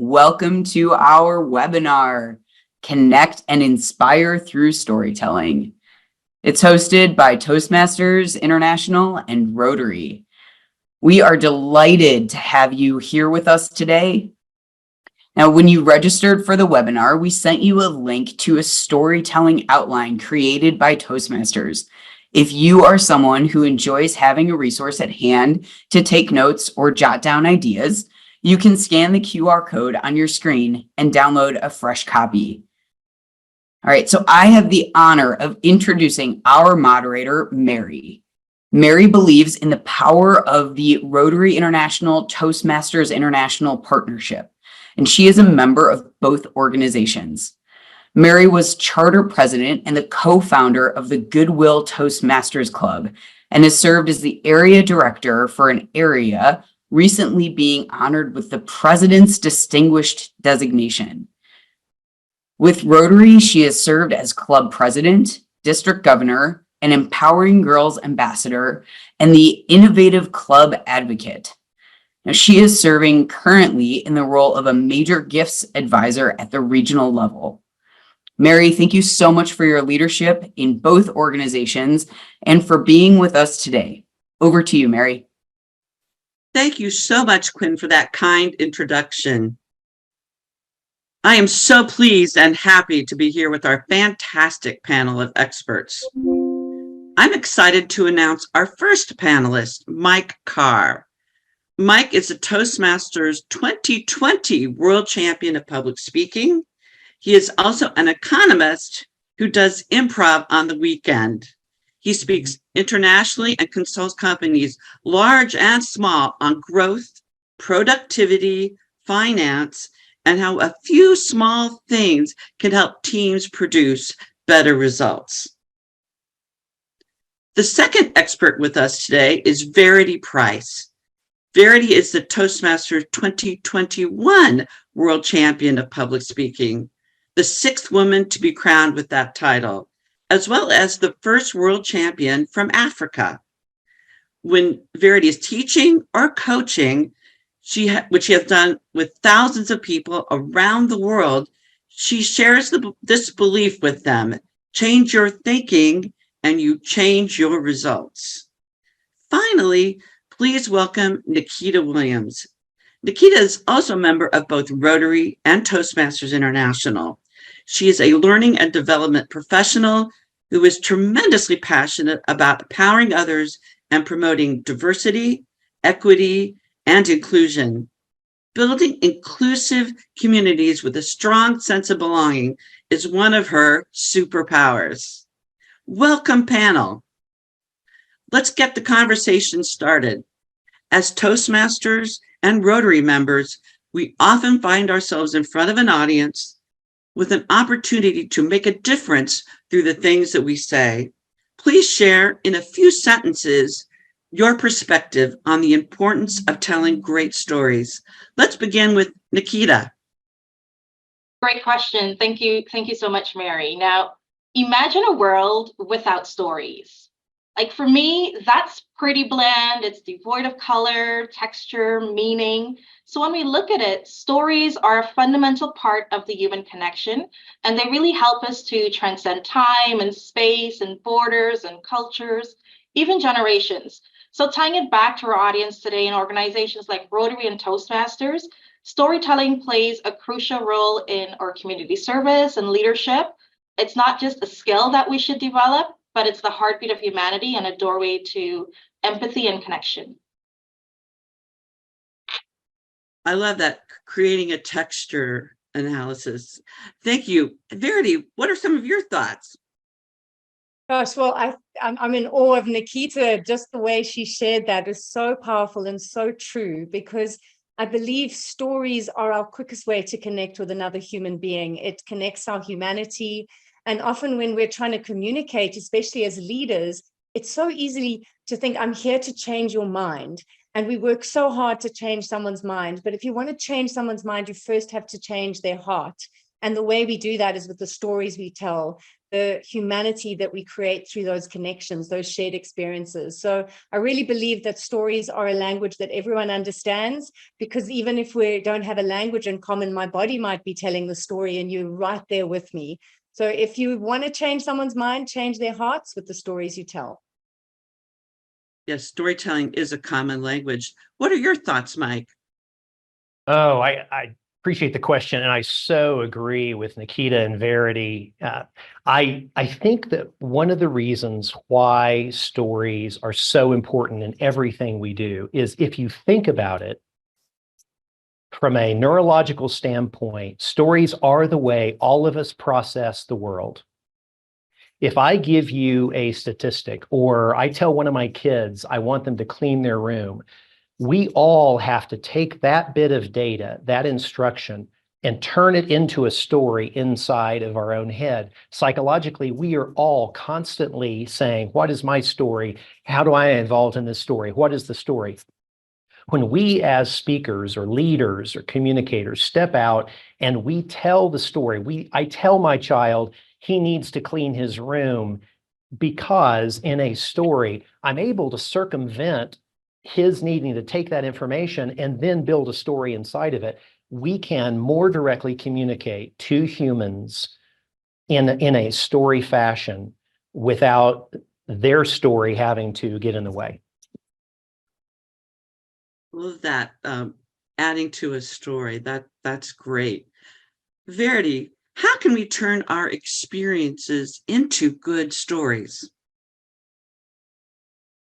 welcome to our webinar, Connect and Inspire Through Storytelling. It's hosted by Toastmasters International and Rotary. We are delighted to have you here with us today. Now, when you registered for the webinar, we sent you a link to a storytelling outline created by Toastmasters. If you are someone who enjoys having a resource at hand to take notes or jot down ideas, you can scan the QR code on your screen and download a fresh copy. All right, so I have the honor of introducing our moderator, Mary. Mary believes in the power of the Rotary International Toastmasters International partnership, and she is a member of both organizations. Mary was charter president and the co-founder of the Goodwill Toastmasters Club and has served as the area director for an area recently being honored with the President's Distinguished Designation. With Rotary, she has served as club president, district governor, an Empowering Girls ambassador, and the Innovative Club advocate. Now, she is serving currently in the role of a major gifts advisor at the regional level. Mary, thank you so much for your leadership in both organizations and for being with us today. Over to you, Mary. Thank you so much, Quinn, for that kind introduction. I am so pleased and happy to be here with our fantastic panel of experts. I'm excited to announce our first panelist, Mike Carr. Mike is a Toastmasters 2020 World Champion of Public Speaking. He is also an economist who does improv on the weekend. He speaks internationally and consults companies, large and small, on growth, productivity, finance, and how a few small things can help teams produce better results. The second expert with us today is Verity Price. Verity is the Toastmasters 2021 World Champion of Public Speaking, the 6th woman to be crowned with that title, as well as the first world champion from Africa. When Verity is teaching or coaching, which she has done with thousands of people around the world, she shares this belief with them: change your thinking and you change your results. Finally, please welcome Nikita Williams. Nikita is also a member of both Rotary and Toastmasters International. She is a learning and development professional who is tremendously passionate about empowering others and promoting diversity, equity, and inclusion. Building inclusive communities with a strong sense of belonging is one of her superpowers. Welcome, panel. Let's get the conversation started. As Toastmasters and Rotary members, we often find ourselves in front of an audience with an opportunity to make a difference through the things that we say. Please share in a few sentences your perspective on the importance of telling great stories. Let's begin with Nikita. Great question. Thank you. Thank you so much, Mary. Now, imagine a world without stories. Like, for me, that's pretty bland. It's devoid of color, texture, meaning. So when we look at it, stories are a fundamental part of the human connection, and they really help us to transcend time and space and borders and cultures, even generations. So tying it back to our audience today in organizations like Rotary and Toastmasters, storytelling plays a crucial role in our community service and leadership. It's not just a skill that we should develop, but it's the heartbeat of humanity and a doorway to empathy and connection. I love that, creating a texture analysis. Thank you. Verity, what are some of your thoughts? Gosh, well, I'm in awe of Nikita. Just the way she shared that is so powerful and so true, because I believe stories are our quickest way to connect with another human being. It connects our humanity. And often when we're trying to communicate, especially as leaders, it's so easy to think, I'm here to change your mind. And we work so hard to change someone's mind. But if you want to change someone's mind, you first have to change their heart. And the way we do that is with the stories we tell, the humanity that we create through those connections, those shared experiences. So I really believe that stories are a language that everyone understands, because even if we don't have a language in common, my body might be telling the story and you're right there with me. So if you want to change someone's mind, change their hearts with the stories you tell. Yes, storytelling is a common language. What are your thoughts, Mike? Oh, I appreciate the question, and I so agree with Nikita and Verity. I think that one of the reasons why stories are so important in everything we do is, if you think about it from a neurological standpoint, stories are the way all of us process the world. If I give you a statistic, or I tell one of my kids I want them to clean their room, we all have to take that bit of data, that instruction, and turn it into a story inside of our own head. Psychologically, we are all constantly saying, what is my story? How do I get involved in this story? What is the story? When we as speakers or leaders or communicators step out and we tell the story, I tell my child he needs to clean his room because in a story, I'm able to circumvent his needing to take that information and then build a story inside of it. We can more directly communicate to humans in a story fashion without their story having to get in the way. Love that. Adding to a story, that's great. Verity, how can we turn our experiences into good stories?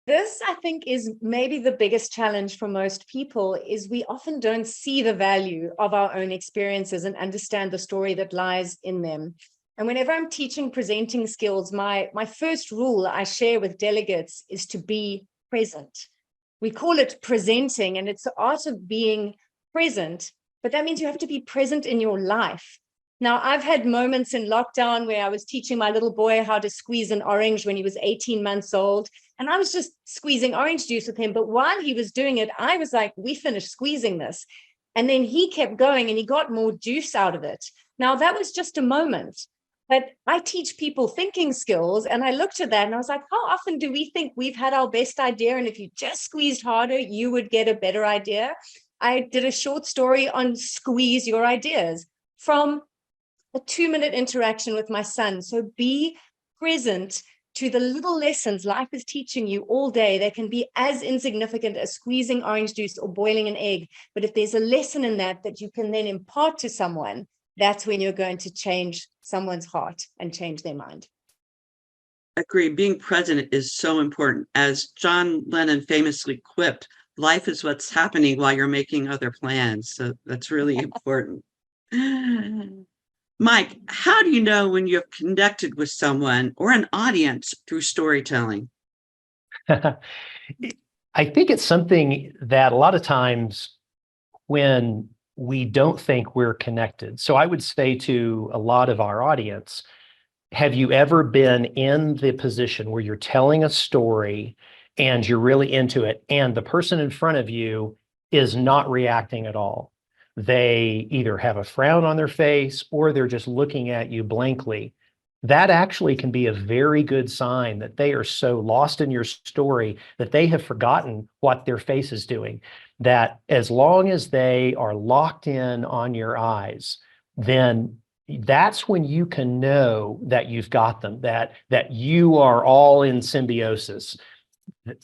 This, I think, is maybe the biggest challenge for most people, is we often don't see the value of our own experiences and understand the story that lies in them. And whenever I'm teaching presenting skills, my first rule I share with delegates is to be present. We call it presenting, and it's the art of being present, but that means you have to be present in your life. Now, I've had moments in lockdown where I was teaching my little boy how to squeeze an orange when he was 18 months old. And I was just squeezing orange juice with him. But while he was doing it, I was like, we finished squeezing this. And then he kept going and he got more juice out of it. Now, that was just a moment. But I teach people thinking skills. And I looked at that and I was like, how often do we think we've had our best idea? And if you just squeezed harder, you would get a better idea. I did a short story on squeeze your ideas from a 2-minute interaction with my son. So be present to the little lessons life is teaching you all day. They can be as insignificant as squeezing orange juice or boiling an egg. But if there's a lesson in that you can then impart to someone, that's when you're going to change someone's heart and change their mind. Agree. Being present is so important. As John Lennon famously quipped, life is what's happening while you're making other plans. So that's really important. Mike, how do you know when you've connected with someone or an audience through storytelling? I think it's something that a lot of times when we don't think we're connected. So I would say to a lot of our audience, have you ever been in the position where you're telling a story and you're really into it, and the person in front of you is not reacting at all? They either have a frown on their face or they're just looking at you blankly. That actually can be a very good sign that they are so lost in your story that they have forgotten what their face is doing. That as long as they are locked in on your eyes, then that's when you can know that you've got them, that you are all in symbiosis.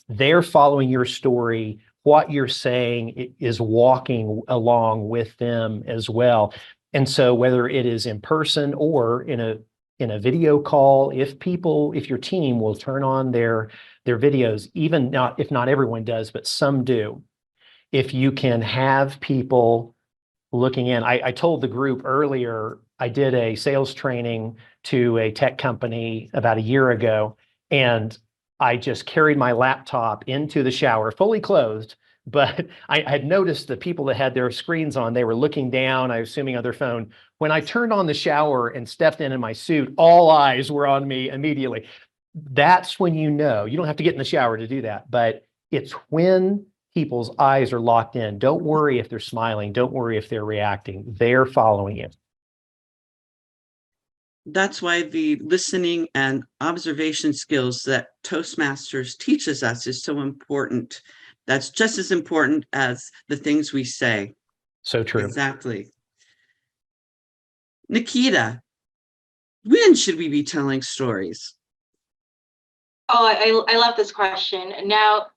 They're following your story. What you're saying is walking along with them as well. And so whether it is in person or in a video call, if your team will turn on their videos, even not, if not everyone does, but some do. If you can have people looking in, I told the group earlier, I did a sales training to a tech company about a year ago, and I just carried my laptop into the shower, fully clothed, but I had noticed the people that had their screens on, they were looking down, I was assuming on their phone. When I turned on the shower and stepped in my suit, all eyes were on me immediately. That's when you know. You don't have to get in the shower to do that, but it's when people's eyes are locked in. Don't worry if they're smiling. Don't worry if they're reacting. They're following you. That's why the listening and observation skills that Toastmasters teaches us is so important. That's just as important as the things we say. So true. Exactly. Nikita, when should we be telling stories? Oh, I love this question. Now,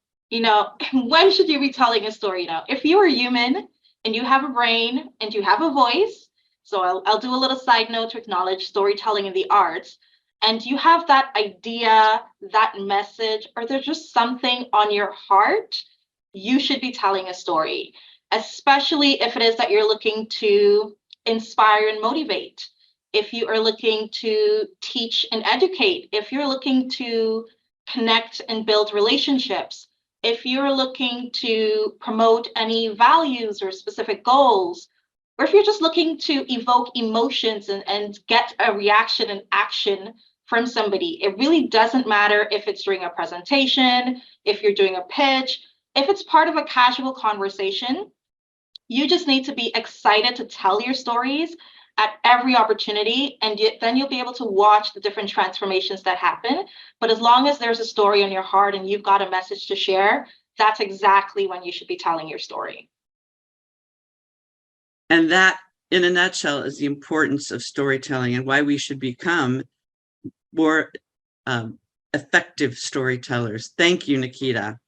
when should you be telling a story? If you are human and you have a brain and you have a voice, so I'll do a little side note to acknowledge storytelling in the arts, and you have that idea, that message, or there's just something on your heart, you should be telling a story, especially if it is that you're looking to inspire and motivate. If you are looking to teach and educate, if you're looking to connect and build relationships, if you're looking to promote any values or specific goals, or if you're just looking to evoke emotions and get a reaction and action from somebody, it really doesn't matter if it's during a presentation, if you're doing a pitch, if it's part of a casual conversation, you just need to be excited to tell your stories at every opportunity, and then you'll be able to watch the different transformations that happen. But as long as there's a story on your heart and you've got a message to share, that's exactly when you should be telling your story. And that, in a nutshell, is the importance of storytelling and why we should become more effective storytellers. Thank you, Nikita.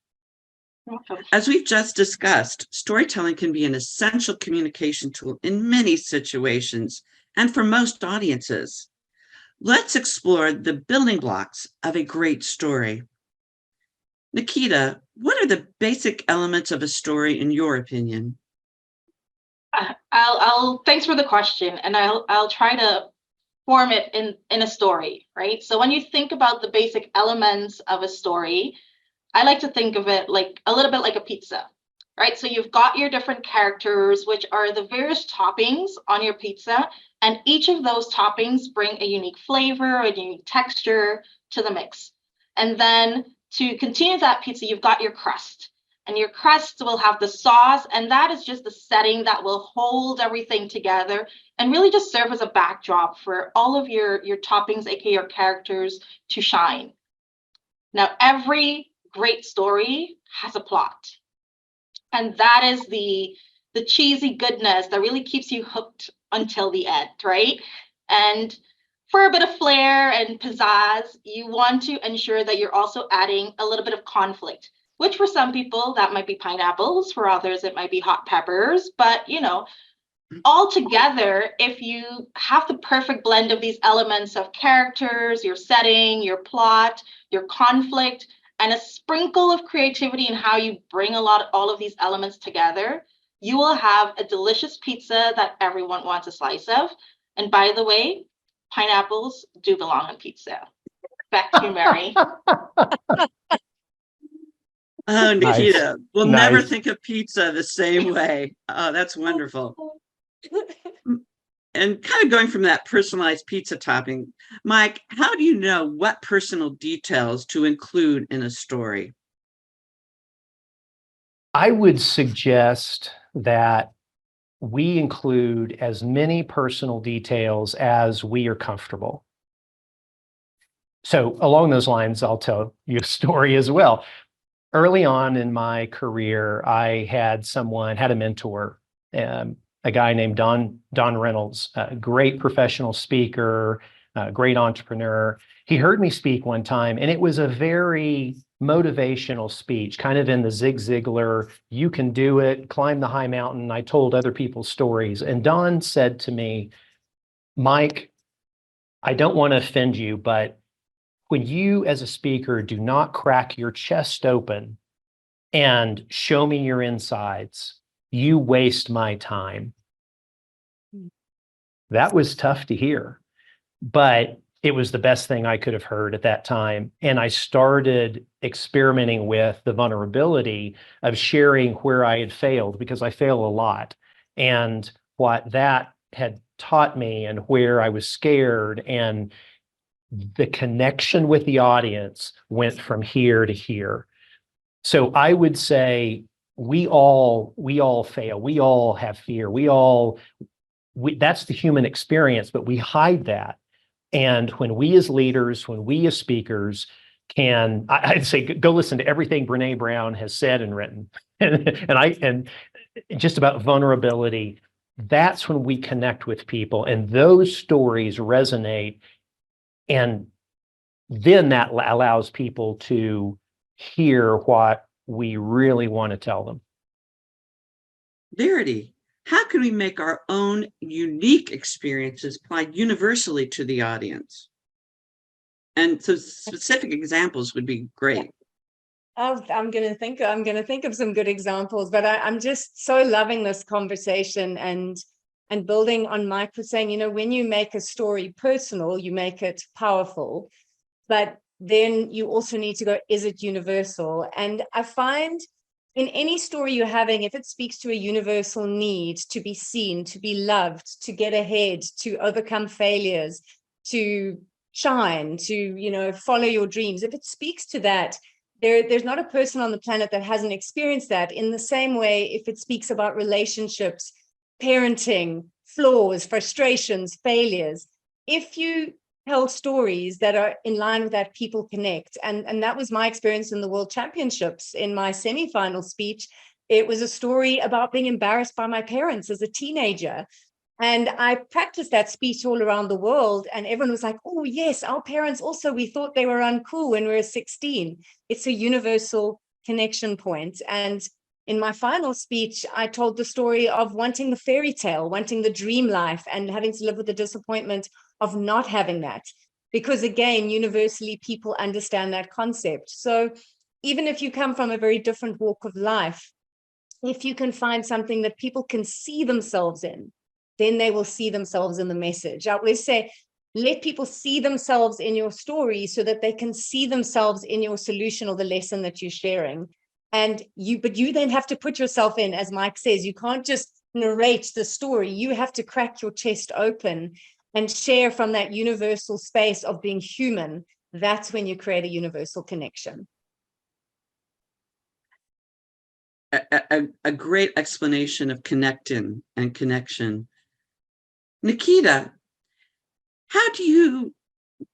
As we've just discussed, storytelling can be an essential communication tool in many situations and for most audiences. Let's explore the building blocks of a great story. Nikita, what are the basic elements of a story in your opinion? Thanks for the question, and I'll try to form it in a story, right? So when you think about the basic elements of a story, I like to think of it like a little bit like a pizza, right? So you've got your different characters, which are the various toppings on your pizza, and each of those toppings bring a unique flavor, a unique texture to the mix. And then to continue that pizza, you've got your crust, and your crust will have the sauce, and that is just the setting that will hold everything together and really just serve as a backdrop for all of your toppings, aka your characters, to shine. Now, every great story has a plot, and that is the cheesy goodness that really keeps you hooked until the end, right? And for a bit of flair and pizzazz, you want to ensure that you're also adding a little bit of conflict, which for some people that might be pineapples, for others it might be hot peppers, but all together, if you have the perfect blend of these elements of characters, your setting, your plot, your conflict, and a sprinkle of creativity in how you bring all of these elements together, you will have a delicious pizza that everyone wants a slice of. And by the way, pineapples do belong on pizza. Back to you, Mary. Oh, Nikita, we'll never Nice. think of pizza the same way. Oh, that's wonderful. And kind of going from that personalized pizza topping, Mike, how do you know what personal details to include in a story? I would suggest that we include as many personal details as we are comfortable. So along those lines, I'll tell you a story as well. Early on in my career, I had a mentor, a guy named Don Reynolds, a great professional speaker, a great entrepreneur. He heard me speak one time, and it was a very motivational speech, kind of in the Zig Ziglar, you can do it, climb the high mountain. I told other people's stories. And Don said to me, Mike, I don't want to offend you, but when you as a speaker do not crack your chest open and show me your insides, you waste my time. That was tough to hear, but it was the best thing I could have heard at that time. And I started experimenting with the vulnerability of sharing where I had failed, because I fail a lot. And what that had taught me and where I was scared, and the connection with the audience went from here to here. So I would say we all fail. We all have fear. That's the human experience, but we hide that. And when we as leaders, when we as speakers can, I'd say, go listen to everything Brene Brown has said and written, and just about vulnerability. That's when we connect with people, and those stories resonate, and then that allows people to hear what we really want to tell them. Verity, how can we make our own unique experiences apply universally to the audience? And so specific examples would be great. I'm going to think of some good examples, but I'm just so loving this conversation and building on Mike was saying, when you make a story personal, you make it powerful, but then you also need to go, is it universal? And I find in any story you're having, if it speaks to a universal need to be seen, to be loved, to get ahead, to overcome failures, to shine, to, follow your dreams, if it speaks to that, there's not a person on the planet that hasn't experienced that. In the same way, if it speaks about relationships, parenting, flaws, frustrations, failures, if you tell stories that are in line with that, people connect. And that was my experience in the World Championships. In my semifinal speech, it was a story about being embarrassed by my parents as a teenager. And I practiced that speech all around the world, and everyone was like, oh, yes, our parents also, we thought they were uncool when we were 16. It's a universal connection point. And in my final speech, I told the story of wanting the fairy tale, wanting the dream life, and having to live with the disappointment of not having that. Because again, universally, people understand that concept. So even if you come from a very different walk of life, if you can find something that people can see themselves in, then they will see themselves in the message. I always say, let people see themselves in your story so that they can see themselves in your solution or the lesson that you're sharing. But you then have to put yourself in, as Mike says, you can't just narrate the story. You have to crack your chest open and share from that universal space of being human. That's when you create a universal connection. A great explanation of connecting and connection. Nikita, how do you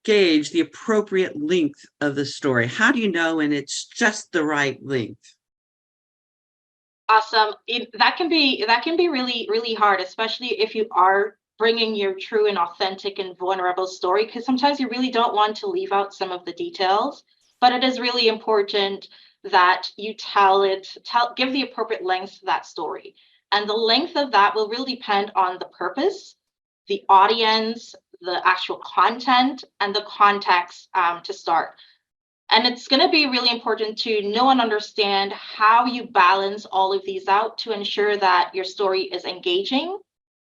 gauge the appropriate length of the story? How do you know when it's just the right length? Awesome. That can be really, really hard, especially if you are bringing your true and authentic and vulnerable story, because sometimes you really don't want to leave out some of the details, but it is really important that you give the appropriate length to that story. And the length of that will really depend on the purpose, the audience, the actual content, and the context to start. And it's going to be really important to know and understand how you balance all of these out to ensure that your story is engaging,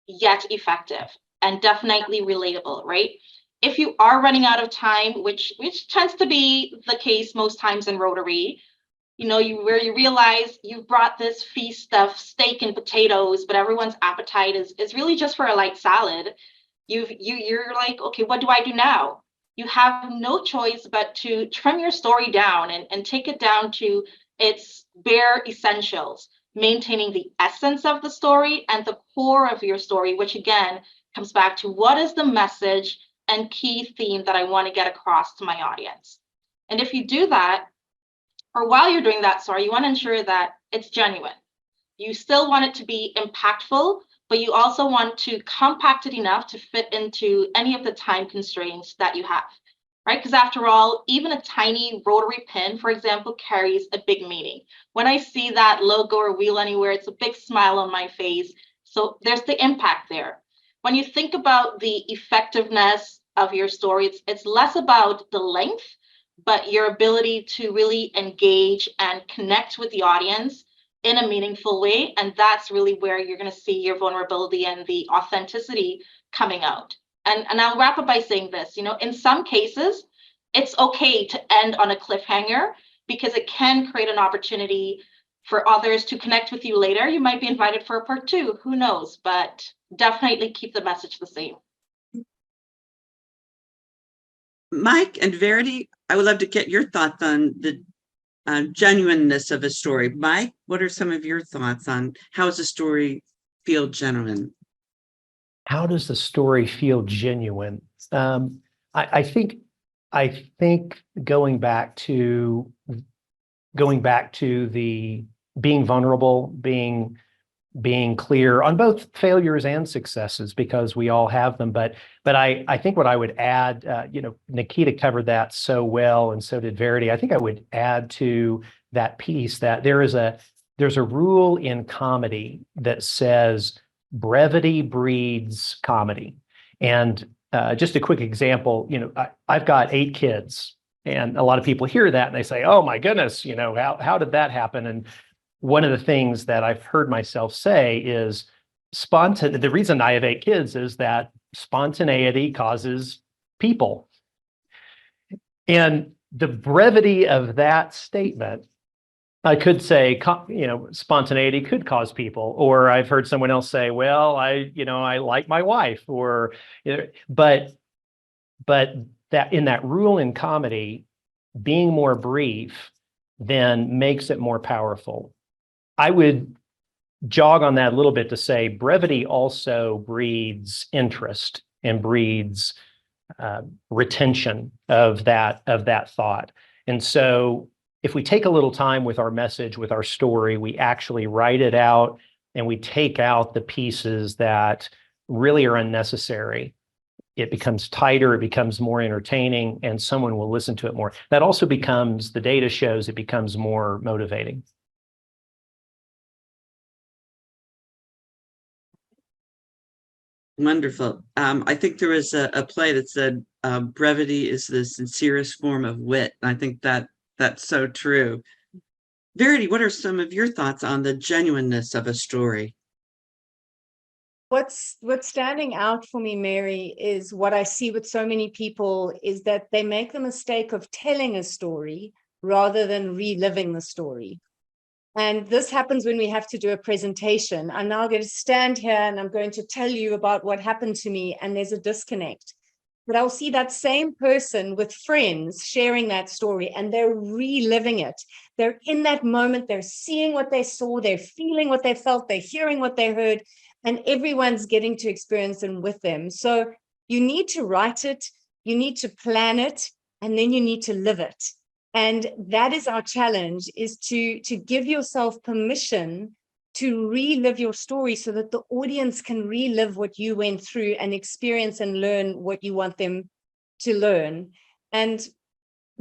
yet effective, and definitely relatable, right? If you are running out of time, which tends to be the case most times in Rotary, where you realize you've brought this feast of steak and potatoes, but everyone's appetite is really just for a light salad. You're like, okay, what do I do now? You have no choice but to trim your story down and take it down to its bare essentials, maintaining the essence of the story and the core of your story, which again comes back to what is the message and key theme that I want to get across to my audience. And if you do that, or while you're doing that, you want to ensure that it's genuine. You still want it to be impactful, but you also want to compact it enough to fit into any of the time constraints that you have, right? Because after all, even a tiny rotary pin, for example, carries a big meaning. When I see that logo or wheel anywhere, it's a big smile on my face. So there's the impact there. When you think about the effectiveness of your story, it's less about the length, but your ability to really engage and connect with the audience in a meaningful way. And that's really where you're going to see your vulnerability and the authenticity coming out. And I'll wrap up by saying this, in some cases, it's okay to end on a cliffhanger because it can create an opportunity for others to connect with you later. You might be invited for a part 2, who knows, but definitely keep the message the same. Mike and Verity, I would love to get your thoughts on the genuineness of a story. Mike, what are some of your thoughts on how does a story feel genuine? How does the story feel genuine? I think going back to the being vulnerable, being clear on both failures and successes, because we all have them. But I think what I would add, Nikita covered that so well, and so did Verity. I think I would add to that piece that there's a rule in comedy that says brevity breeds comedy. And just a quick example, I've got 8 kids, and a lot of people hear that and they say, "Oh my goodness, how did that happen?" And one of the things that I've heard myself say is the reason I have 8 kids is that spontaneity causes people. And the brevity of that statement, I could say, spontaneity could cause people. Or I've heard someone else say, well, I like my wife, but that in that rule in comedy, being more brief then makes it more powerful. I would jog on that a little bit to say brevity also breeds interest and breeds retention of that thought. And so if we take a little time with our message, with our story, we actually write it out and we take out the pieces that really are unnecessary, it becomes tighter, it becomes more entertaining, and someone will listen to it more. That also becomes, the data shows, it becomes more motivating. Wonderful. I think there was a play that said brevity is the sincerest form of wit. And I think that's so true. Verity, what are some of your thoughts on the genuineness of a story? What's standing out for me, Mary, is what I see with so many people is that they make the mistake of telling a story rather than reliving the story. And this happens when we have to do a presentation. I'm now going to stand here and I'm going to tell you about what happened to me, and there's a disconnect. But I'll see that same person with friends sharing that story, and they're reliving it. They're in that moment, they're seeing what they saw, they're feeling what they felt, they're hearing what they heard, and everyone's getting to experience it with them. So you need to write it, you need to plan it, and then you need to live it. And that is our challenge, is to give yourself permission to relive your story so that the audience can relive what you went through and experience and learn what you want them to learn. And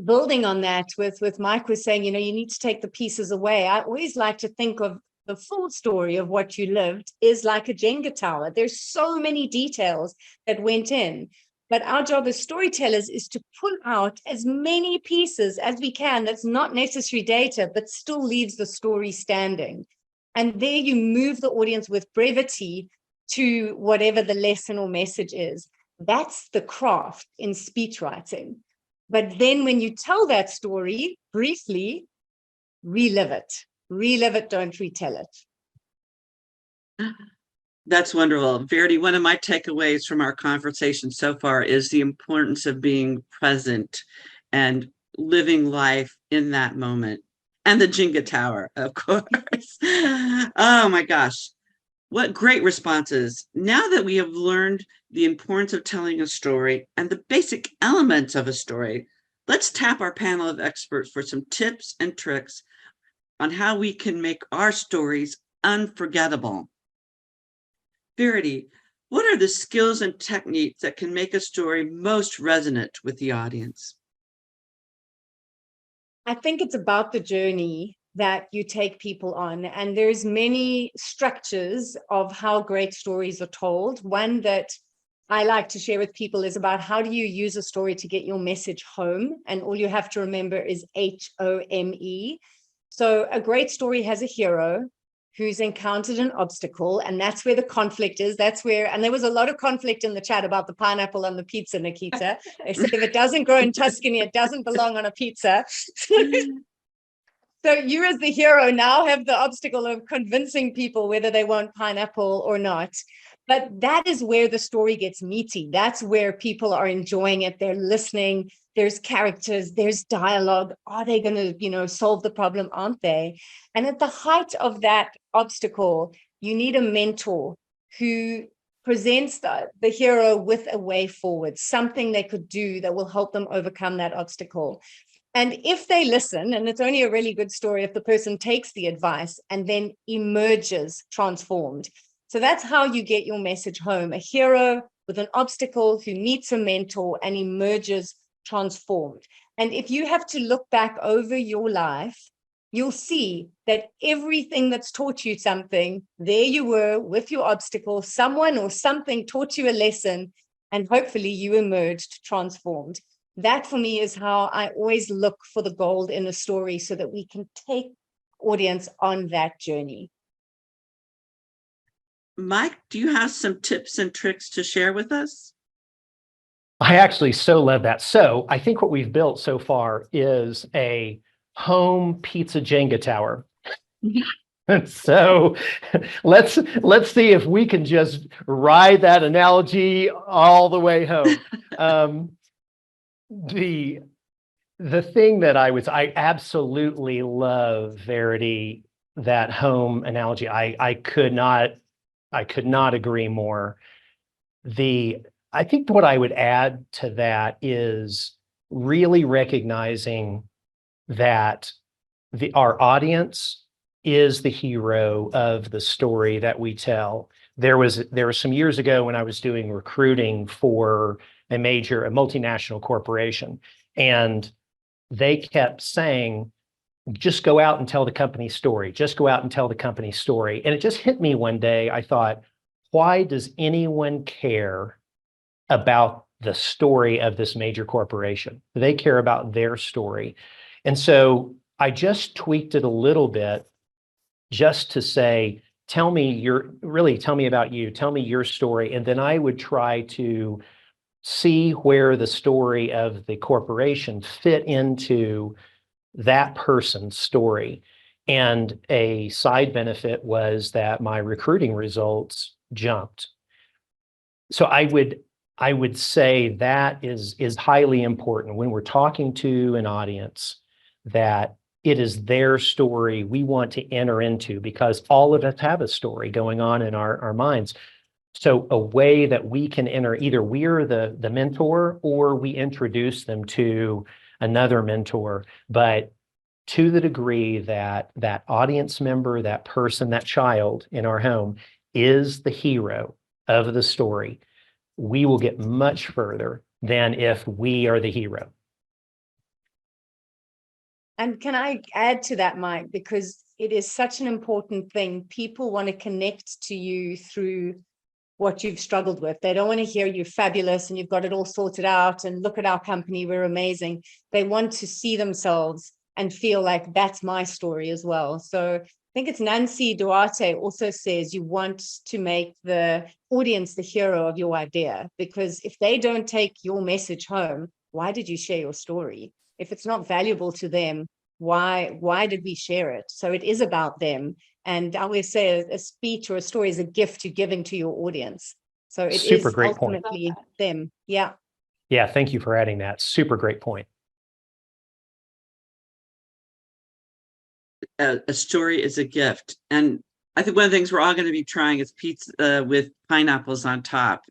building on that, with Mike was saying, you need to take the pieces away. I always like to think of the full story of what you lived is like a Jenga tower. There's so many details that went in. But our job as storytellers is to pull out as many pieces as we can that's not necessary data, but still leaves the story standing. And there you move the audience with brevity to whatever the lesson or message is. That's the craft in speech writing. But then when you tell that story briefly, relive it. Relive it, don't retell it. That's wonderful. Verity, one of my takeaways from our conversation so far is the importance of being present and living life in that moment. And the Jenga tower, of course. Oh my gosh. What great responses. Now that we have learned the importance of telling a story and the basic elements of a story, let's tap our panel of experts for some tips and tricks on how we can make our stories unforgettable. Verity, what are the skills and techniques that can make a story most resonant with the audience? I think it's about the journey that you take people on. And there's many structures of how great stories are told. One that I like to share with people is about how do you use a story to get your message home? And all you have to remember is HOME. So a great story has a hero who's encountered an obstacle, and that's where the conflict is. And there was a lot of conflict in the chat about the pineapple on the pizza, Nikita. They said if it doesn't grow in Tuscany, it doesn't belong on a pizza. So you as the hero now have the obstacle of convincing people whether they want pineapple or not. But that is where the story gets meaty. That's where people are enjoying it. They're listening. There's characters, there's dialogue. Are they going to, solve the problem? Aren't they? And at the height of that obstacle, you need a mentor who presents the hero with a way forward, something they could do that will help them overcome that obstacle. And if they listen, and it's only a really good story if the person takes the advice and then emerges transformed. So that's how you get your message home. A hero with an obstacle who meets a mentor and emerges transformed. And if you have to look back over your life, you'll see that everything that's taught you something, there you were with your obstacle, someone or something taught you a lesson, and hopefully you emerged transformed. That for me is how I always look for the gold in a story so that we can take audience on that journey. Mike, do you have some tips and tricks to share with us? I actually so love that. So I think what we've built so far is a home pizza Jenga tower. And so let's see if we can just ride that analogy all the way home. The thing that I absolutely love, Verity, that home analogy. I could not agree more. I think what I would add to that is really recognizing that our audience is the hero of the story that we tell. There was some years ago when I was doing recruiting for a multinational corporation, and they kept saying, just go out and tell the company story, just go out and tell the company story. And it just hit me one day. I thought, why does anyone care about the story of this major corporation? They care about their story. And so I just tweaked it a little bit just to say, tell me about you, tell me your story. And then I would try to see where the story of the corporation fit into that person's story. And a side benefit was that my recruiting results jumped. So I would say that is highly important when we're talking to an audience, that it is their story we want to enter into, because all of us have a story going on in our minds. So a way that we can enter, either we're the mentor or we introduce them to another mentor, but to the degree that that audience member, that person, that child in our home is the hero of the story, we will get much further than if we are the hero. And can I add to that, Mike, because it is such an important thing. People want to connect to you through what you've struggled with. They don't want to hear you're fabulous and you've got it all sorted out and look at our company, we're amazing. They want to see themselves and feel like that's my story as well. So I think it's Nancy Duarte also says you want to make the audience the hero of your idea, because if they don't take your message home, why did you share your story? If it's not valuable to them, why did we share it? So it is about them. And I always say a speech or a story is a gift you're giving to your audience. So it Super is great point. ultimately them. Yeah. Yeah, thank you for adding that. Super great point. A story is a gift. And I think one of the things we're all going to be trying is pizza with pineapples on top.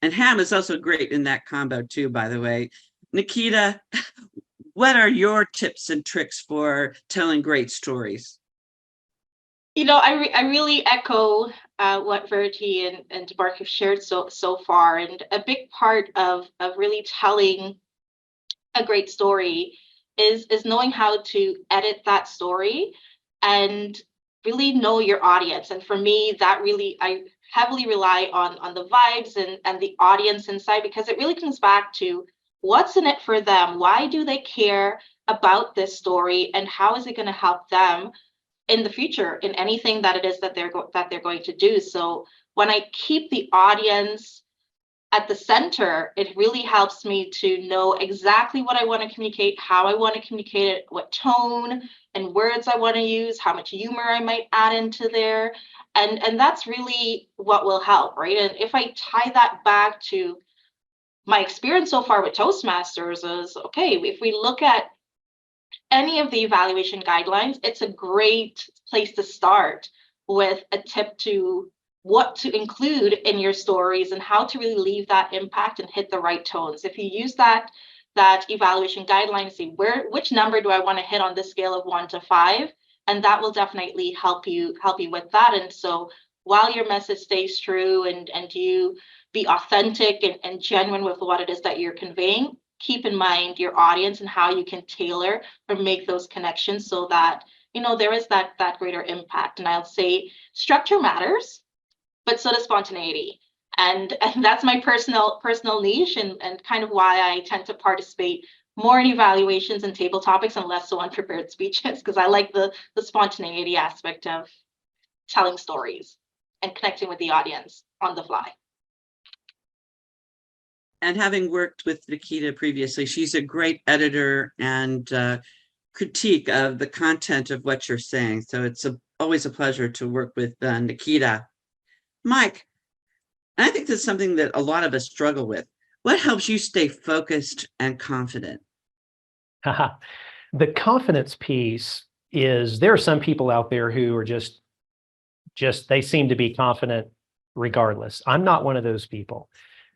And ham is also great in that combo too, by the way. Nikita, what are your tips and tricks for telling great stories? I really echo what Verity and Mark have shared so far. And a big part of really telling a great story is knowing how to edit that story and really know your audience. And for me, that really, I heavily rely on the vibes and the audience inside, because it really comes back to what's in it for them. Why do they care about this story, and how is it going to help them in the future in anything that it is that they're going to do? So when I keep the audience at the center, it really helps me to know exactly what I want to communicate, how I want to communicate it, what tone and words I want to use, how much humor I might add into there. And that's really what will help, right? And if I tie that back to my experience so far with Toastmasters is, okay, if we look at any of the evaluation guidelines, it's a great place to start with a tip to what to include in your stories and how to really leave that impact and hit the right tones. If you use that evaluation guideline, see which number do I want to hit on this scale of 1 to 5, and that will definitely help you with that. And so while your message stays true and you be authentic and genuine with what it is that you're conveying, keep in mind your audience and how you can tailor or make those connections so that, you know, there is that greater impact. And I'll say structure matters, but so does spontaneity. And that's my personal niche and kind of why I tend to participate more in evaluations and table topics and less so on prepared speeches, because I like the spontaneity aspect of telling stories and connecting with the audience on the fly. And having worked with Nikita previously, she's a great editor and critique of the content of what you're saying. So it's always a pleasure to work with Nikita. Mike, I think that's something that a lot of us struggle with. What helps you stay focused and confident? The confidence piece is, there are some people out there who are just they seem to be confident regardless. I'm not one of those people.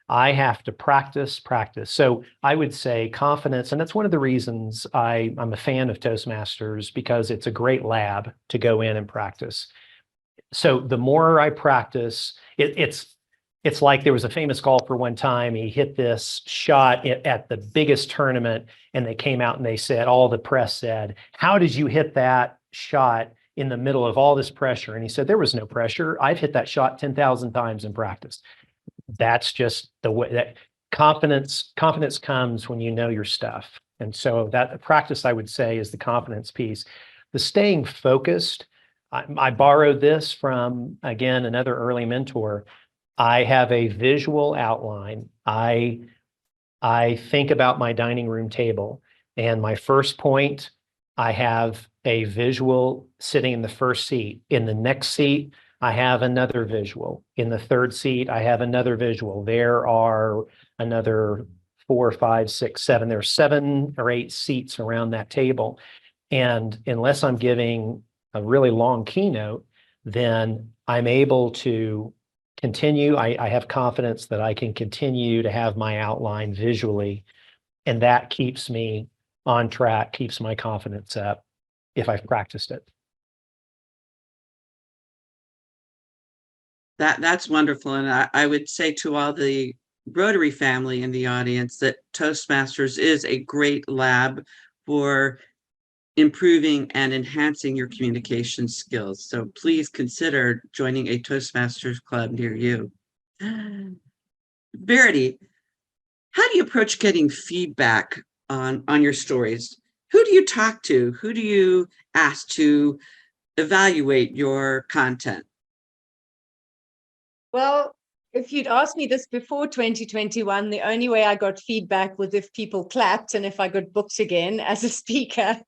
I have to practice. So I would say confidence, and that's one of the reasons I'm a fan of Toastmasters, because it's a great lab to go in and practice. So the more I practice, it's like there was a famous golfer one time, he hit this shot at the biggest tournament, and they came out and they said, all the press said, how did you hit that shot in the middle of all this pressure? And he said, there was no pressure. I've hit that shot 10,000 times in practice. That's just the way that confidence comes when you know your stuff. And so that practice, I would say, is the confidence piece. The staying focused, I borrowed this from, again, another early mentor. I have a visual outline. I think about my dining room table, and my first point, I have a visual sitting in the first seat. In the next seat, I have another visual. In the third seat, I have another visual. There are another 4, 5, 6, 7. There are 7 or 8 seats around that table. And unless I'm giving a really long keynote, then I'm able to continue. I have confidence that I can continue to have my outline visually, and that keeps me on track, keeps my confidence up if I've practiced it. That's wonderful. And I would say to all the Rotary family in the audience that Toastmasters is a great lab for improving and enhancing your communication skills. So please consider joining a Toastmasters club near you. Verity, how do you approach getting feedback on your stories? Who do you talk to? Who do you ask to evaluate your content? Well, if you'd asked me this before 2021, the only way I got feedback was if people clapped and if I got booked again as a speaker.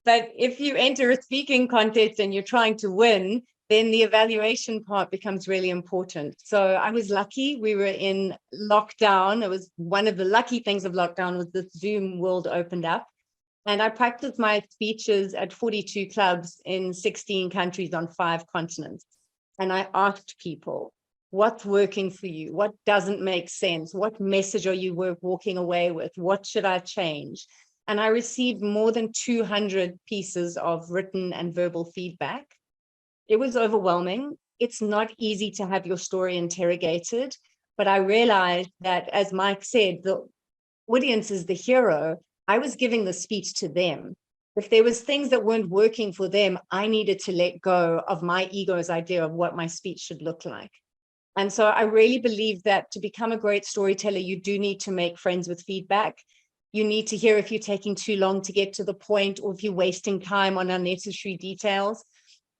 But if you enter a speaking contest and you're trying to win, then the evaluation part becomes really important. So I was lucky. We were in lockdown. It was one of the lucky things of lockdown was the Zoom world opened up. And I practiced my speeches at 42 clubs in 16 countries on 5 continents. And I asked people, what's working for you? What doesn't make sense? What message are you walking away with? What should I change? And I received more than 200 pieces of written and verbal feedback. It was overwhelming. It's not easy to have your story interrogated, but I realized that, as Mike said, the audience is the hero. I was giving the speech to them. If there was things that weren't working for them, I needed to let go of my ego's idea of what my speech should look like. And so I really believe that to become a great storyteller, you do need to make friends with feedback. You need to hear if you're taking too long to get to the point or if you're wasting time on unnecessary details.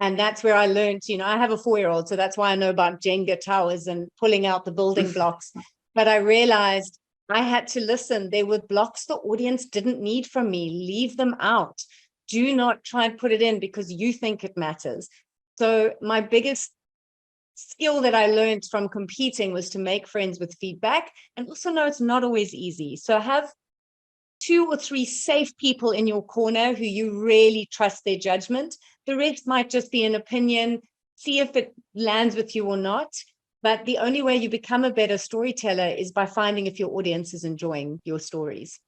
And that's where I learned, I have a 4-year-old, so that's why I know about Jenga towers and pulling out the building blocks. But I realized I had to listen. There were blocks the audience didn't need from me. Leave them out. Do not try and put it in because you think it matters. So my biggest skill that I learned from competing was to make friends with feedback, and also know it's not always easy. So have 2 or 3 safe people in your corner who you really trust their judgment. The rest might just be an opinion. see if it lands with you or not. But the only way you become a better storyteller is by finding if your audience is enjoying your stories.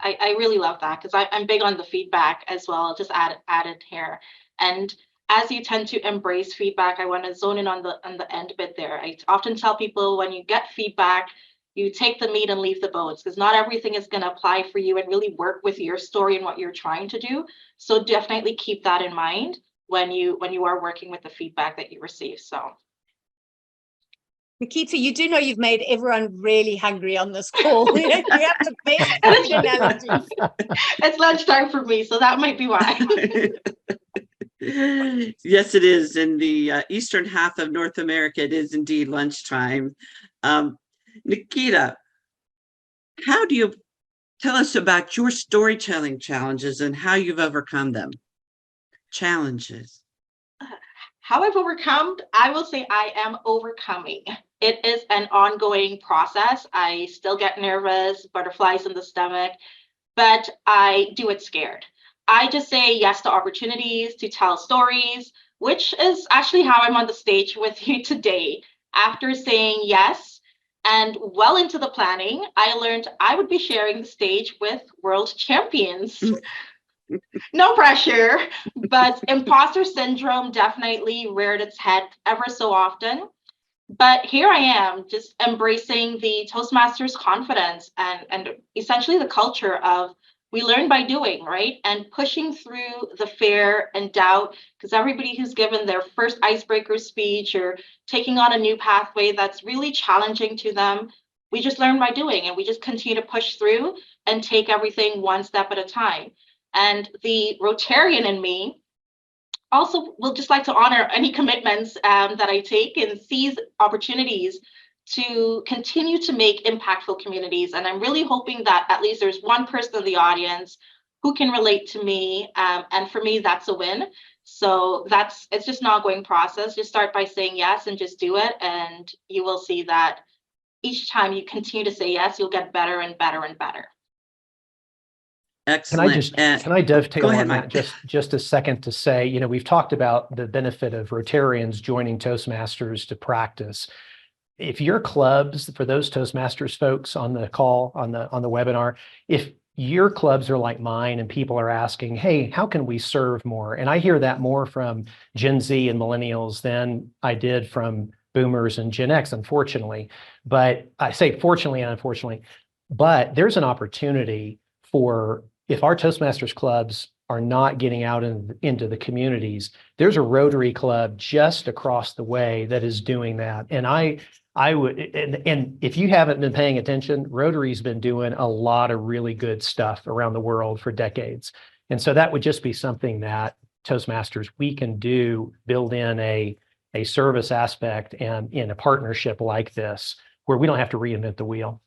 I really love that, because I'm big on the feedback as well. I'll just add it here. And as you tend to embrace feedback, I want to zone in on the end bit there. I often tell people, when you get feedback, you take the meat and leave the bones, because not everything is going to apply for you and really work with your story and what you're trying to do. So definitely keep that in mind when you are working with the feedback that you receive. So Nikita, you do know you've made everyone really hungry on this call. You have the best food analogies. It's lunchtime for me, so that might be why. Yes, it is. In the eastern half of North America, it is indeed lunchtime. Nikita, how do you tell us about your storytelling challenges and how you've overcome them? Challenges. How I've overcome, I will say I am overcoming. It is an ongoing process. I still get nervous, butterflies in the stomach, but I do it scared. I just say yes to opportunities to tell stories, which is actually how I'm on the stage with you today. After saying yes and well into the planning, I learned I would be sharing the stage with world champions. No pressure, but imposter syndrome definitely reared its head ever so often. But here I am, just embracing the Toastmasters confidence and essentially the culture of we learn by doing, right? And pushing through the fear and doubt, because everybody who's given their first icebreaker speech or taking on a new pathway that's really challenging to them, we just learn by doing, and we just continue to push through and take everything one step at a time. And the Rotarian in me also will just like to honor any commitments that I take and seize opportunities to continue to make impactful communities. And I'm really hoping that at least there's one person in the audience who can relate to me. And for me, that's a win. So it's just an ongoing process. Just start by saying yes and just do it. And you will see that each time you continue to say yes, you'll get better and better and better. Excellent. Can I dovetail Go ahead, on Mike. that just a second to say, we've talked about the benefit of Rotarians joining Toastmasters to practice. If your clubs, for those Toastmasters folks on the call, on the webinar, if your clubs are like mine and people are asking, hey, how can we serve more? And I hear that more from Gen Z and millennials than I did from boomers and Gen X, unfortunately. But I say fortunately and unfortunately, but there's an opportunity for, if our Toastmasters clubs are not getting out into the communities, there's a Rotary club just across the way that is doing that. And I would, and if you haven't been paying attention, Rotary's been doing a lot of really good stuff around the world for decades. And so that would just be something that Toastmasters, we can do, build in a service aspect and in a partnership like this, where we don't have to reinvent the wheel.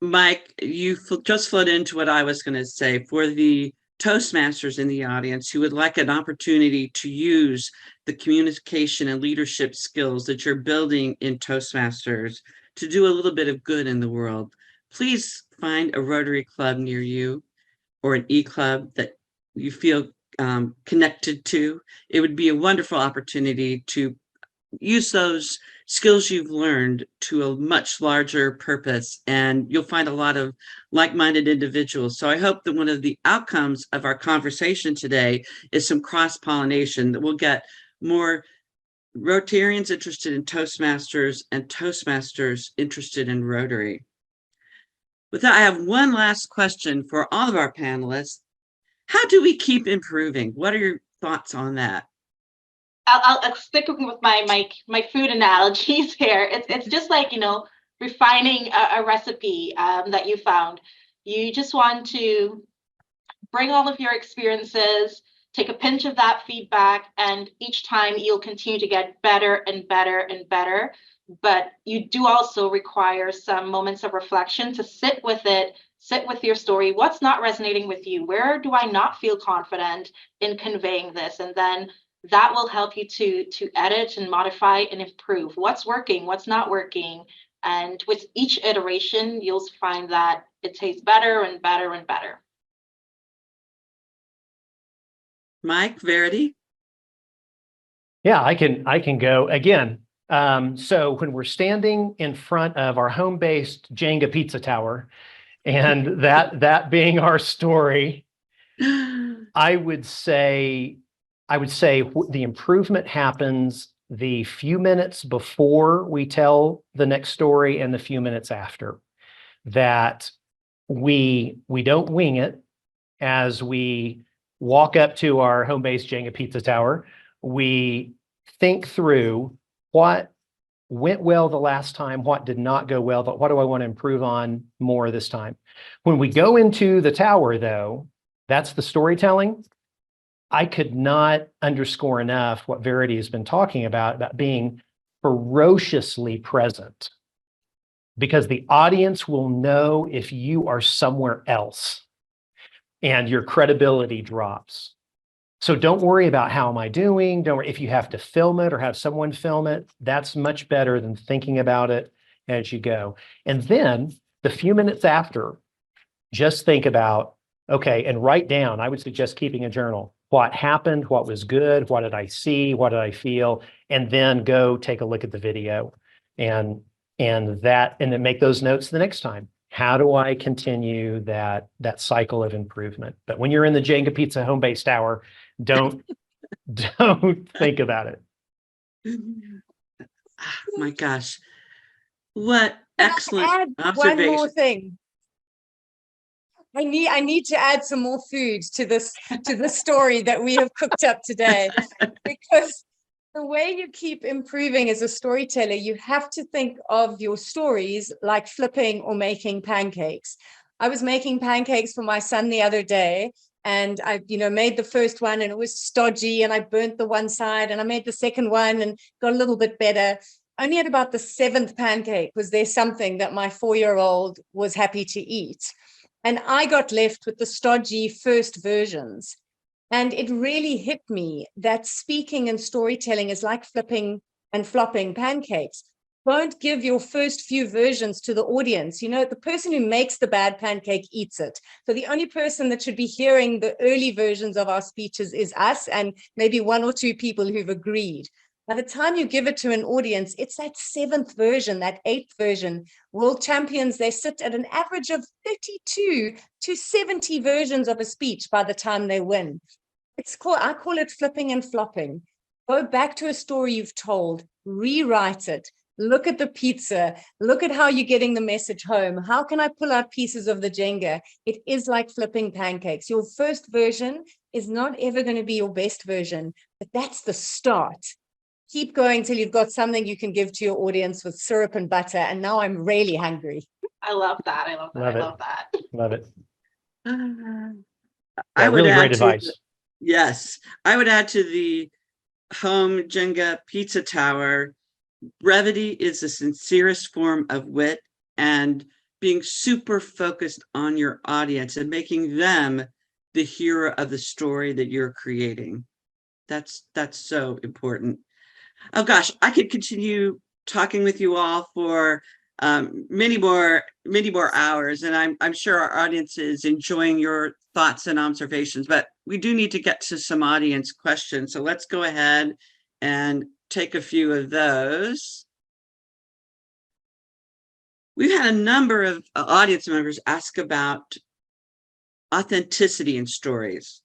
Mike, you just flowed into what I was going to say. For the Toastmasters in the audience who would like an opportunity to use the communication and leadership skills that you're building in Toastmasters to do a little bit of good in the world, please find a Rotary club near you or an e-club that you feel connected to. It would be a wonderful opportunity to use those skills you've learned to a much larger purpose, and you'll find a lot of like-minded individuals. So I hope that one of the outcomes of our conversation today is some cross-pollination, that we'll get more Rotarians interested in Toastmasters and Toastmasters interested in Rotary. With that, I have one last question for all of our panelists. How do we keep improving? What are your thoughts on that? I'll stick with my food analogies here. It's just like, refining a recipe that you found. You just want to bring all of your experiences, take a pinch of that feedback, and each time you'll continue to get better and better and better. But you do also require some moments of reflection to sit with it, sit with your story. What's not resonating with you? Where do I not feel confident in conveying this? And then that will help you to edit and modify and improve what's working, what's not working. And with each iteration, you'll find that it tastes better and better and better. Mike, Verity? Yeah, I can go again. So when we're standing in front of our home-based Jenga pizza tower, and that being our story, I would say the improvement happens the few minutes before we tell the next story and the few minutes after. That we don't wing it as we walk up to our home-based Jenga pizza tower. We think through what went well the last time, what did not go well, but what do I want to improve on more this time? When we go into the tower, though, that's the storytelling. I could not underscore enough what Verity has been talking about being ferociously present, because the audience will know if you are somewhere else and your credibility drops. So don't worry about how am I doing. Don't worry if you have to film it or have someone film it. That's much better than thinking about it as you go. And then the few minutes after, just think about, okay, and write down. I would suggest keeping a journal. What happened? What was good? What did I see? What did I feel? And then go take a look at the video and then make those notes the next time. How do I continue that cycle of improvement? But when you're in the Jenga Pizza home-based tower, don't think about it. Oh, my gosh. What excellent Add observation. one more thing. I need to add some more food to this story that we have cooked up today, because the way you keep improving as a storyteller, you have to think of your stories like flipping or making pancakes. I was making pancakes for my son the other day, and I, made the first one and it was stodgy, and I burnt the one side, and I made the second one and got a little bit better. Only at about the seventh pancake was there something that my 4-year-old was happy to eat. And I got left with the stodgy first versions. And it really hit me that speaking and storytelling is like flipping and flopping pancakes. Don't give your first few versions to the audience. The person who makes the bad pancake eats it. So the only person that should be hearing the early versions of our speeches is us, and maybe 1 or 2 people who've agreed. By the time you give it to an audience, it's that 7th version, that 8th version. World champions, they sit at an average of 32 to 70 versions of a speech by the time they win. I call it flipping and flopping. Go back to a story you've told, rewrite it, look at the pizza, look at how you're getting the message home. How can I pull out pieces of the Jenga? It is like flipping pancakes. Your first version is not ever going to be your best version, but that's the start. Keep going till you've got something you can give to your audience with syrup and butter. And now I'm really hungry. I love that. I love that. Love I it. love that. Love it. I would really add great advice. Yes, I would add to the home Jenga pizza tower. Brevity is the sincerest form of wit, and being super focused on your audience and making them the hero of the story that you're creating. That's so important. Oh gosh, I could continue talking with you all for many more hours, and I'm sure our audience is enjoying your thoughts and observations, but we do need to get to some audience questions. So let's go ahead and take a few of those. We've had a number of audience members ask about authenticity in stories.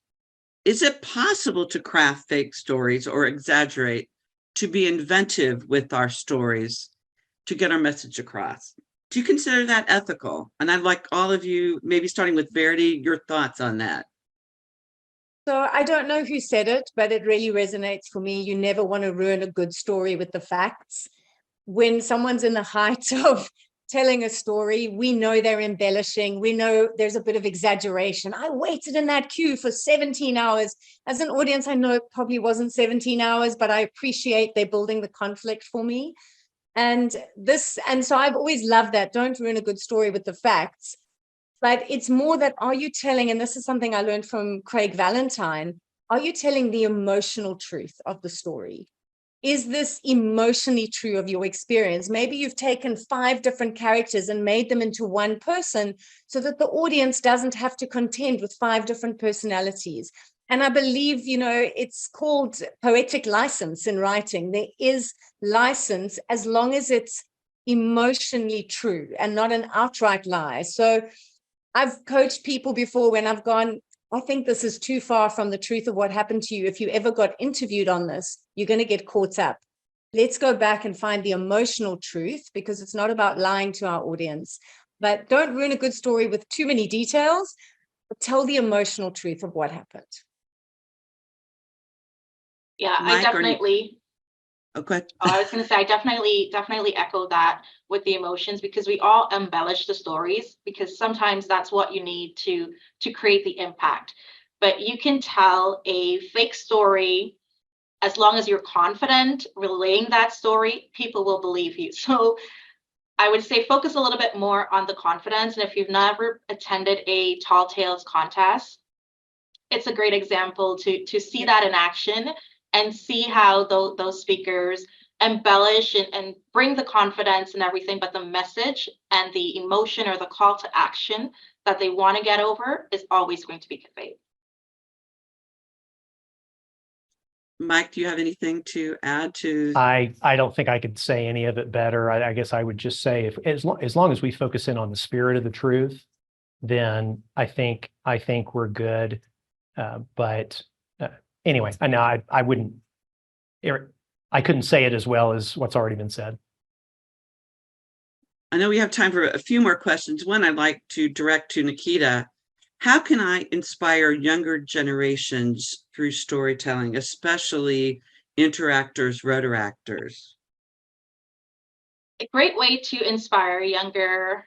Is it possible to craft fake stories or exaggerate, to be inventive with our stories to get our message across? Do you consider that ethical? And I'd like all of you, maybe starting with Verity, your thoughts on that. So I don't know who said it, but it really resonates for me. You never want to ruin a good story with the facts. When someone's in the height of telling a story, we know they're embellishing. We know there's a bit of exaggeration. I waited in that queue for 17 hours. As an audience, I know it probably wasn't 17 hours, but I appreciate they're building the conflict for me. And so I've always loved that. Don't ruin a good story with the facts. But it's more that, are you telling, and this is something I learned from Craig Valentine, are you telling the emotional truth of the story? Is this emotionally true of your experience? Maybe you've taken 5 different characters and made them into one person so that the audience doesn't have to contend with 5 different personalities. And I believe, it's called poetic license in writing. There is license as long as it's emotionally true and not an outright lie. So I've coached people before when I've gone, I think this is too far from the truth of what happened to you. If you ever got interviewed on this, you're going to get caught up. Let's go back and find the emotional truth, because it's not about lying to our audience. But don't ruin a good story with too many details, but tell the emotional truth of what happened. Yeah, Mike, I definitely. Okay. I was going to say, I definitely echo that with the emotions, because we all embellish the stories, because sometimes that's what you need to create the impact. But you can tell a fake story as long as you're confident relaying that story, people will believe you. So I would say focus a little bit more on the confidence. And if you've never attended a Tall Tales contest, it's a great example to see that in action and see how those speakers embellish and bring the confidence and everything, but the message and the emotion or the call to action that they want to get over is always going to be conveyed. Mike, do you have anything to add to? I don't think I could say any of it better. I guess I would just say, as long as we focus in on the spirit of the truth, then I think we're good. But anyway, I know I wouldn't. I couldn't say it as well as what's already been said. I know we have time for a few more questions. One I'd like to direct to Nikita. How can I inspire younger generations through storytelling, especially interactors, rotaractors? A great way to inspire younger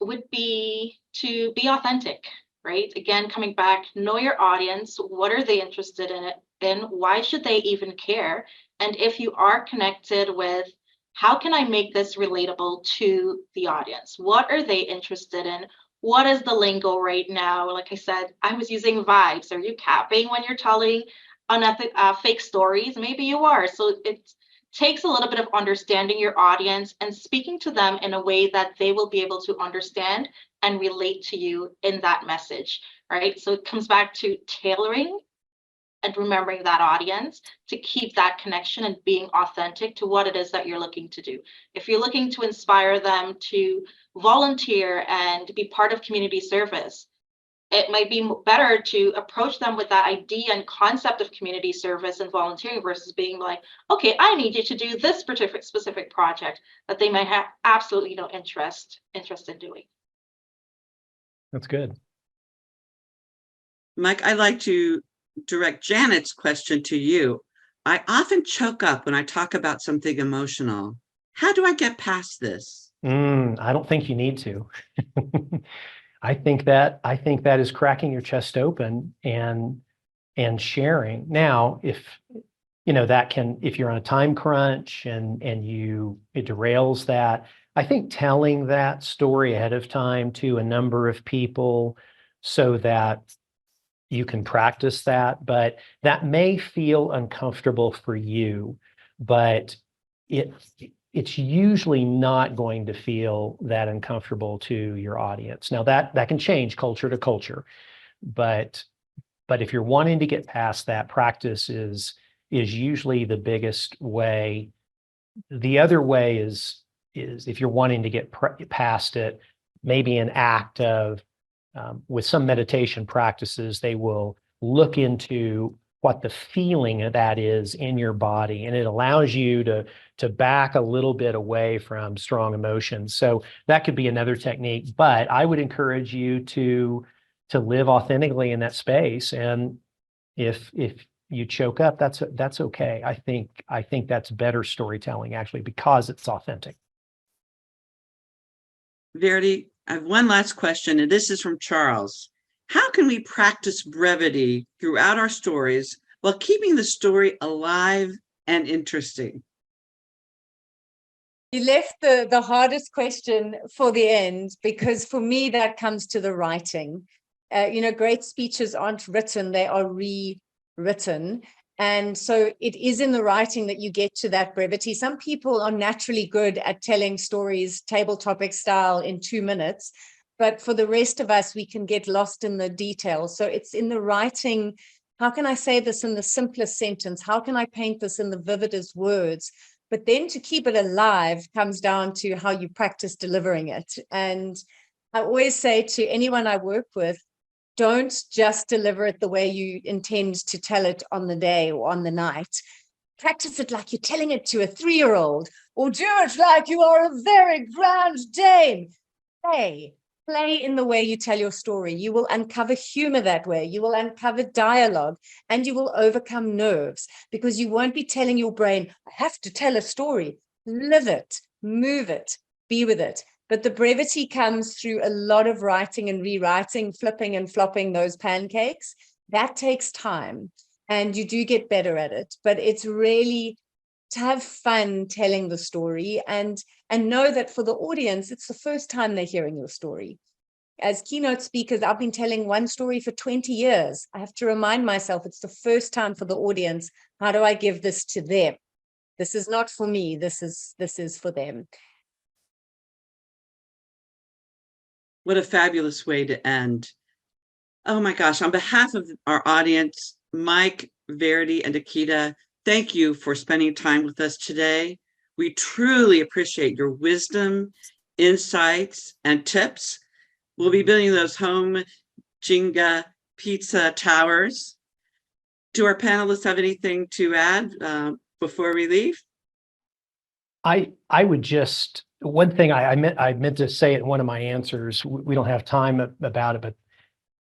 would be to be authentic, right? Again, coming back, know your audience. What are they interested in it? Then why should they even care? And if you are connected with, how can I make this relatable to the audience? What are they interested in? What is the lingo right now? Like I said, I was using vibes. Are you capping when you're telling fake stories? Maybe you are. So it takes a little bit of understanding your audience and speaking to them in a way that they will be able to understand and relate to you in that message, right? So it comes back to tailoring and remembering that audience to keep that connection and being authentic to what it is that you're looking to do. If you're looking to inspire them to volunteer and be part of community service, it might be better to approach them with that idea and concept of community service and volunteering versus being like, okay, I need you to do this specific project that they might have absolutely no interest in doing. That's good. Mike, I'd like to direct Janet's question to you. I often choke up when I talk about something emotional. How do I get past this? I don't think you need to. I think that is cracking your chest open and sharing. Now, if you're on a time crunch and it derails that, I think telling that story ahead of time to a number of people so that you can practice that, but that may feel uncomfortable for you, but it's usually not going to feel that uncomfortable to your audience. Now that can change culture to culture, but if you're wanting to get past that, practice is usually the biggest way. The other way is if you're wanting to get past it, maybe an act of with some meditation practices, they will look into what the feeling of that is in your body, and it allows you to back a little bit away from strong emotions. So that could be another technique, but I would encourage you to live authentically in that space. And if you choke up, that's okay. I think that's better storytelling, actually, because it's authentic. Verity, I have one last question, and this is from Charles. How can we practice brevity throughout our stories while keeping the story alive and interesting? You left the hardest question for the end, because for me, that comes to the writing. Great speeches aren't written, they are rewritten. And so it is in the writing that you get to that brevity. Some people are naturally good at telling stories, table topic style, in 2 minutes. But for the rest of us, we can get lost in the details. So it's in the writing. How can I say this in the simplest sentence? How can I paint this in the vividest words? But then to keep it alive comes down to how you practice delivering it. And I always say to anyone I work with, don't just deliver it the way you intend to tell it on the day or on the night. Practice it like you're telling it to a 3-year-old, or do it like you are a very grand dame. Play in the way you tell your story. You will uncover humor that way. You will uncover dialogue, and you will overcome nerves, because you won't be telling your brain, I have to tell a story. Live it, move it, be with it. But the brevity comes through a lot of writing and rewriting, flipping and flopping those pancakes. That takes time, and you do get better at it. But it's really to have fun telling the story, and know that for the audience, it's the first time they're hearing your story. As keynote speakers, I've been telling one story for 20 years. I have to remind myself it's the first time for the audience. How do I give this to them? This is not for me. This is for them. What a fabulous way to end. Oh my gosh, on behalf of our audience, Mike, Verity, and Nikita, thank you for spending time with us today. We truly appreciate your wisdom, insights, and tips. We'll be building those home Jenga pizza towers. Do our panelists have anything to add before we leave? I would just, one thing I meant to say it in one of my answers, we don't have time about it, but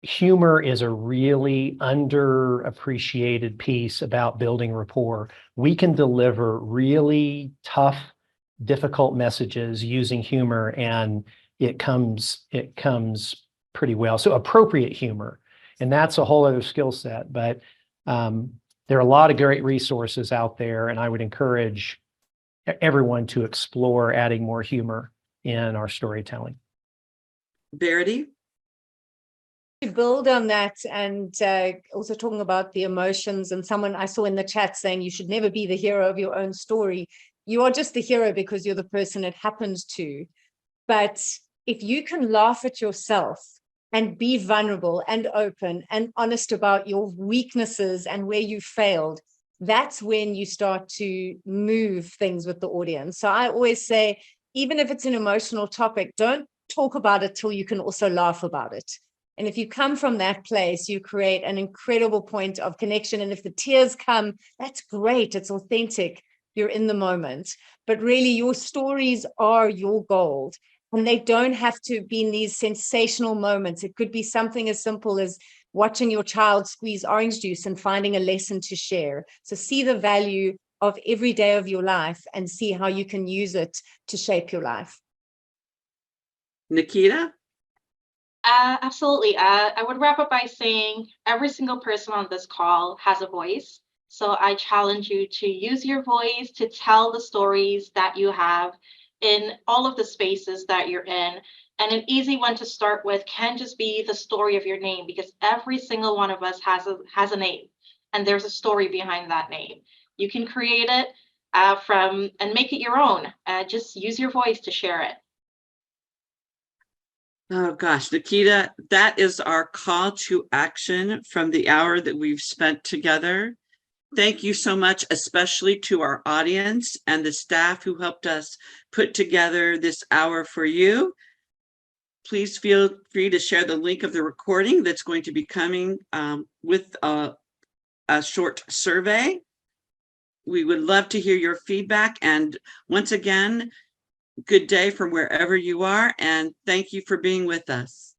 humor is a really underappreciated piece about building rapport. We can deliver really tough, difficult messages using humor, and it comes pretty well. So appropriate humor, and that's a whole other skill set. But there are a lot of great resources out there, and I would encourage everyone to explore adding more humor in our storytelling. Verity? To build on that, and also talking about the emotions, and someone I saw in the chat saying you should never be the hero of your own story. You are just the hero because you're the person it happens to. But if you can laugh at yourself and be vulnerable and open and honest about your weaknesses and where you failed, that's when you start to move things with the audience. So I always say, even if it's an emotional topic, don't talk about it till you can also laugh about it. And if you come from that place, you create an incredible point of connection. And if the tears come, that's great. It's authentic. You're in the moment. But really, your stories are your gold. And they don't have to be in these sensational moments. It could be something as simple as watching your child squeeze orange juice and finding a lesson to share. So see the value of every day of your life and see how you can use it to shape your life. Nikita? Absolutely. I would wrap up by saying every single person on this call has a voice. So I challenge you to use your voice to tell the stories that you have in all of the spaces that you're in. And an easy one to start with can just be the story of your name, because every single one of us has a name, and there's a story behind that name. You can create it and make it your own. Just use your voice to share it. Oh gosh, Nikita, that is our call to action from the hour that we've spent together. Thank you so much, especially to our audience and the staff who helped us put together this hour for you. Please feel free to share the link of the recording that's going to be coming with a short survey. We would love to hear your feedback. And once again, good day from wherever you are, and thank you for being with us.